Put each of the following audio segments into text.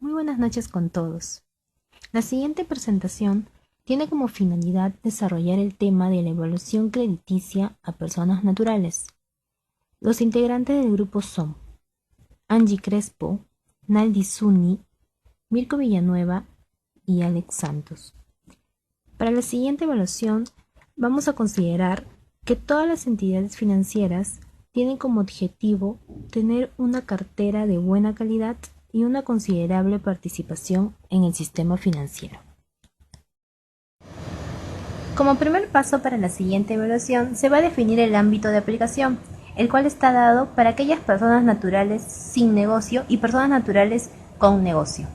Muy buenas noches con todos. La siguiente presentación tiene como finalidad desarrollar el tema de la evaluación crediticia a personas naturales. Los integrantes del grupo son Angie Crespo, Naldi Zuni, Mirko Villanueva y Alex Santos. Para la siguiente evaluación vamos a considerar que todas las entidades financieras tienen como objetivo tener una cartera de buena calidad y una considerable participación en el sistema financiero. Como primer paso para la siguiente evaluación se va a definir el ámbito de aplicación, el cual está dado para aquellas personas naturales sin negocio y personas naturales con negocio.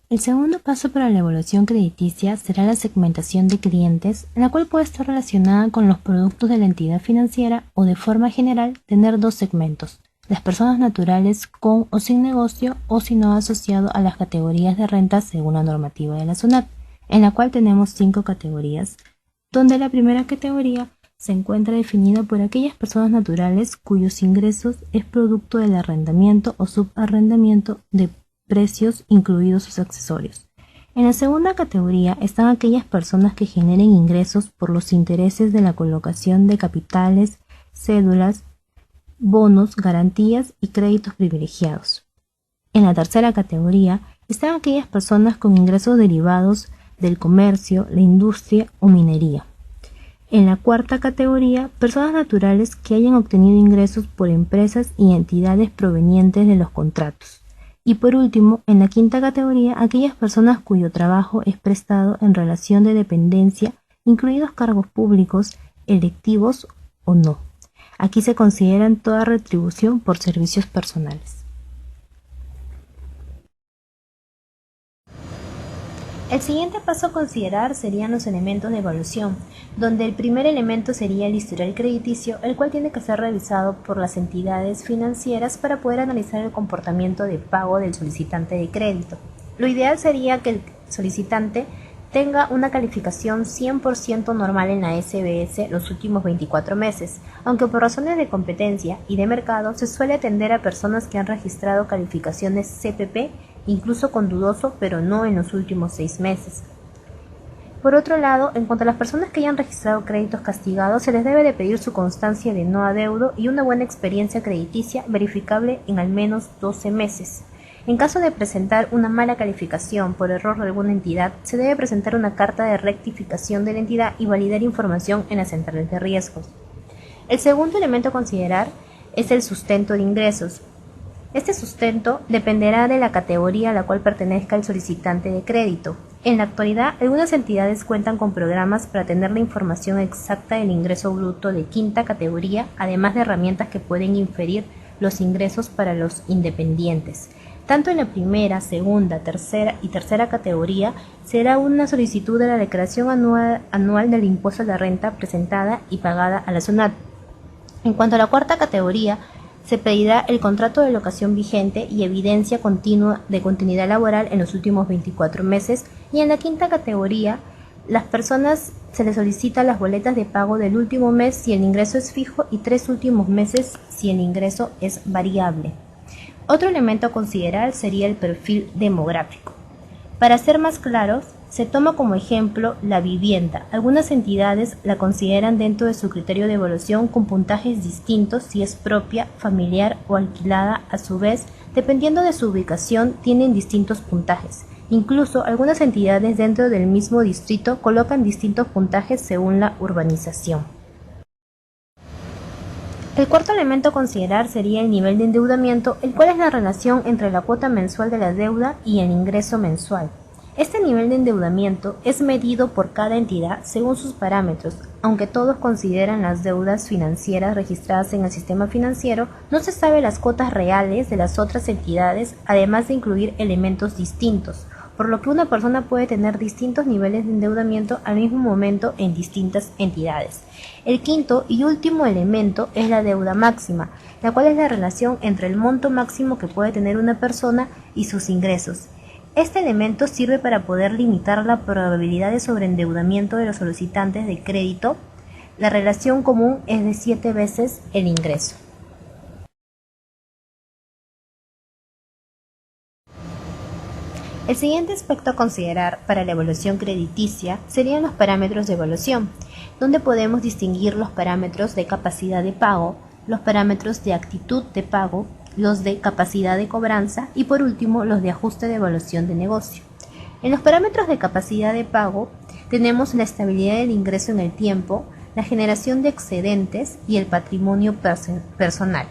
El segundo paso para la evaluación crediticia será la segmentación de clientes, la cual puede estar relacionada con los productos de la entidad financiera o de forma general tener dos segmentos: las personas naturales con o sin negocio o si no asociado a las categorías de renta según la normativa de la SUNAT, en la cual tenemos 5 categorías, donde la primera categoría se encuentra definida por aquellas personas naturales cuyos ingresos es producto del arrendamiento o subarrendamiento de precios incluidos sus accesorios. En la segunda categoría están aquellas personas que generen ingresos por los intereses de la colocación de capitales, cédulas, bonos, garantías y créditos privilegiados. En la tercera categoría están aquellas personas con ingresos derivados del comercio, la industria o minería. En la cuarta categoría, personas naturales que hayan obtenido ingresos por empresas y entidades provenientes de los contratos. Y por último, en la quinta categoría, aquellas personas cuyo trabajo es prestado en relación de dependencia, incluidos cargos públicos, electivos o no. Aquí se consideran toda retribución por servicios personales. El siguiente paso a considerar serían los elementos de evaluación, donde el primer elemento sería el historial crediticio, el cual tiene que ser revisado por las entidades financieras para poder analizar el comportamiento de pago del solicitante de crédito. Lo ideal sería que el solicitante tenga una calificación 100% normal en la SBS los últimos 24 meses, aunque por razones de competencia y de mercado se suele atender a personas que han registrado calificaciones CPP incluso con dudoso, pero no en los últimos 6 meses. Por otro lado, en cuanto a las personas que hayan registrado créditos castigados, se les debe de pedir su constancia de no adeudo y una buena experiencia crediticia verificable en al menos 12 meses. En caso de presentar una mala calificación por error de alguna entidad, se debe presentar una carta de rectificación de la entidad y validar información en las centrales de riesgos. El segundo elemento a considerar es el sustento de ingresos. Este sustento dependerá de la categoría a la cual pertenezca el solicitante de crédito. En la actualidad, algunas entidades cuentan con programas para tener la información exacta del ingreso bruto de quinta categoría, además de herramientas que pueden inferir los ingresos para los independientes. Tanto en la primera, segunda, tercera categoría será una solicitud de la declaración anual del impuesto a la renta presentada y pagada a la SUNAT. En cuanto a la cuarta categoría, se pedirá el contrato de locación vigente y evidencia continua de continuidad laboral en los últimos 24 meses, y en la quinta categoría, las personas se les solicita las boletas de pago del último mes si el ingreso es fijo y 3 últimos meses si el ingreso es variable. Otro elemento a considerar sería el perfil demográfico. Para ser más claros, se toma como ejemplo la vivienda. Algunas entidades la consideran dentro de su criterio de evaluación con puntajes distintos si es propia, familiar o alquilada. A su vez, dependiendo de su ubicación, tienen distintos puntajes. Incluso algunas entidades dentro del mismo distrito colocan distintos puntajes según la urbanización. El cuarto elemento a considerar sería el nivel de endeudamiento, el cual es la relación entre la cuota mensual de la deuda y el ingreso mensual. Este nivel de endeudamiento es medido por cada entidad según sus parámetros. Aunque todos consideran las deudas financieras registradas en el sistema financiero, no se sabe las cuotas reales de las otras entidades, además de incluir elementos distintos, por lo que una persona puede tener distintos niveles de endeudamiento al mismo momento en distintas entidades. El quinto y último elemento es la deuda máxima, la cual es la relación entre el monto máximo que puede tener una persona y sus ingresos. Este elemento sirve para poder limitar la probabilidad de sobreendeudamiento de los solicitantes de crédito. La relación común es de 7 veces el ingreso. El siguiente aspecto a considerar para la evaluación crediticia serían los parámetros de evaluación, donde podemos distinguir los parámetros de capacidad de pago, los parámetros de actitud de pago, los de capacidad de cobranza y por último los de ajuste de evaluación de negocio. En los parámetros de capacidad de pago tenemos la estabilidad del ingreso en el tiempo, la generación de excedentes y el patrimonio personal,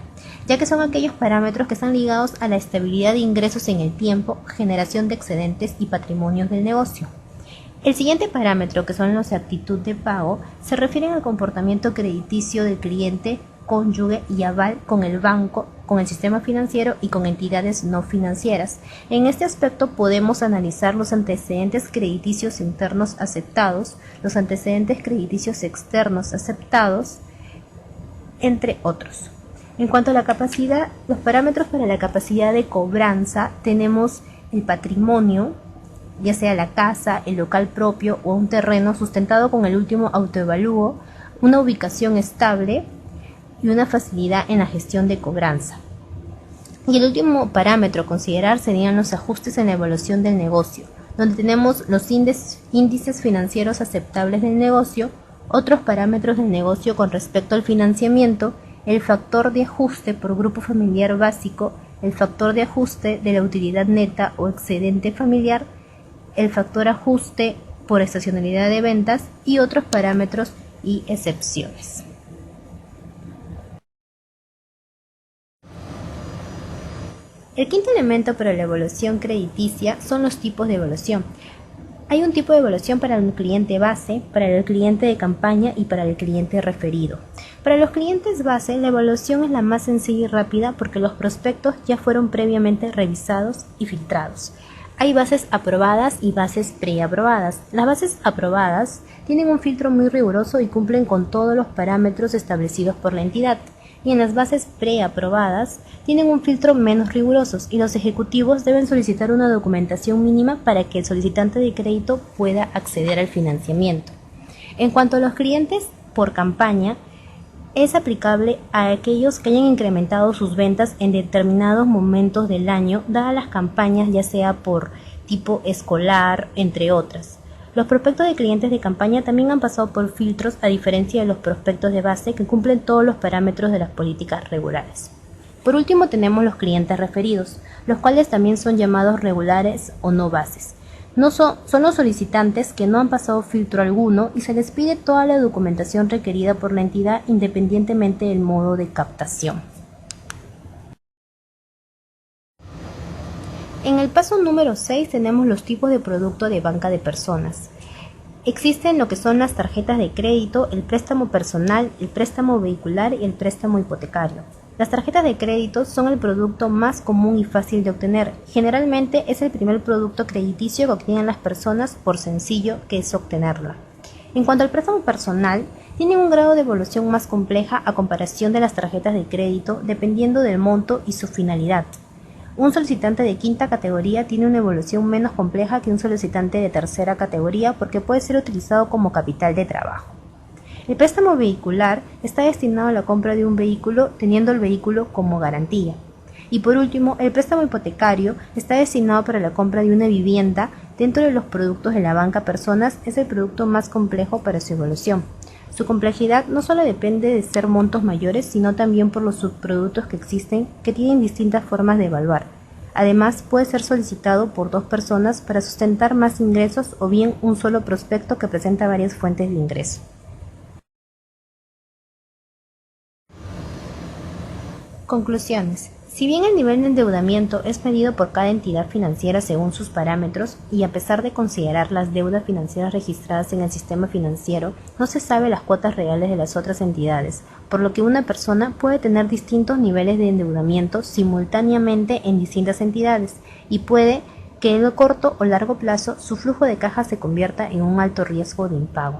ya que son aquellos parámetros que están ligados a la estabilidad de ingresos en el tiempo, generación de excedentes y patrimonios del negocio. El siguiente parámetro, que son los de actitud de pago, se refieren al comportamiento crediticio del cliente, cónyuge y aval con el banco, con el sistema financiero y con entidades no financieras. En este aspecto podemos analizar los antecedentes crediticios internos aceptados, los antecedentes crediticios externos aceptados, entre otros. En cuanto a la capacidad, los parámetros para la capacidad de cobranza tenemos el patrimonio, ya sea la casa, el local propio o un terreno sustentado con el último autoevalúo, una ubicación estable y una facilidad en la gestión de cobranza. Y el último parámetro a considerar serían los ajustes en la evaluación del negocio, donde tenemos los índices financieros aceptables del negocio, otros parámetros del negocio con respecto al financiamiento, el factor de ajuste por grupo familiar básico, el factor de ajuste de la utilidad neta o excedente familiar, el factor ajuste por estacionalidad de ventas y otros parámetros y excepciones. El quinto elemento para la evaluación crediticia son los tipos de evaluación. Hay un tipo de evaluación para el cliente base, para el cliente de campaña y para el cliente referido. Para los clientes base, la evaluación es la más sencilla y rápida porque los prospectos ya fueron previamente revisados y filtrados. Hay bases aprobadas y bases preaprobadas. Las bases aprobadas tienen un filtro muy riguroso y cumplen con todos los parámetros establecidos por la entidad. Y en las bases preaprobadas tienen un filtro menos rigurosos y los ejecutivos deben solicitar una documentación mínima para que el solicitante de crédito pueda acceder al financiamiento. En cuanto a los clientes por campaña, es aplicable a aquellos que hayan incrementado sus ventas en determinados momentos del año, dadas las campañas ya sea por tipo escolar, entre otras. Los prospectos de clientes de campaña también han pasado por filtros a diferencia de los prospectos de base que cumplen todos los parámetros de las políticas regulares. Por último tenemos los clientes referidos, los cuales también son llamados regulares o no bases. Son los solicitantes que no han pasado filtro alguno y se les pide toda la documentación requerida por la entidad independientemente del modo de captación. En el paso número 6 tenemos los tipos de producto de banca de personas. Existen lo que son las tarjetas de crédito, el préstamo personal, el préstamo vehicular y el préstamo hipotecario. Las tarjetas de crédito son el producto más común y fácil de obtener. Generalmente es el primer producto crediticio que obtienen las personas por sencillo que es obtenerlo. En cuanto al préstamo personal, tiene un grado de evolución más compleja a comparación de las tarjetas de crédito dependiendo del monto y su finalidad. Un solicitante de quinta categoría tiene una evolución menos compleja que un solicitante de tercera categoría porque puede ser utilizado como capital de trabajo. El préstamo vehicular está destinado a la compra de un vehículo teniendo el vehículo como garantía. Y por último, el préstamo hipotecario está destinado para la compra de una vivienda. Dentro de los productos de la banca personas es el producto más complejo para su evolución. Su complejidad no solo depende de ser montos mayores, sino también por los subproductos que existen que tienen distintas formas de evaluar. Además, puede ser solicitado por dos personas para sustentar más ingresos o bien un solo prospecto que presenta varias fuentes de ingreso. Conclusiones. Si bien el nivel de endeudamiento es medido por cada entidad financiera según sus parámetros, y a pesar de considerar las deudas financieras registradas en el sistema financiero, no se sabe las cuotas reales de las otras entidades, por lo que una persona puede tener distintos niveles de endeudamiento simultáneamente en distintas entidades, y puede que en el corto o largo plazo su flujo de caja se convierta en un alto riesgo de impago.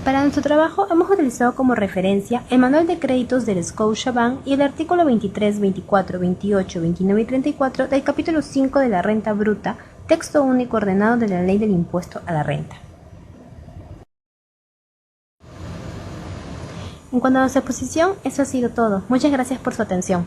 Para nuestro trabajo hemos utilizado como referencia el Manual de Créditos del Scotiabank y el artículo 23, 24, 28, 29 y 34 del capítulo 5 de la renta bruta, texto único ordenado de la Ley del Impuesto a la Renta. En cuanto a nuestra exposición, eso ha sido todo. Muchas gracias por su atención.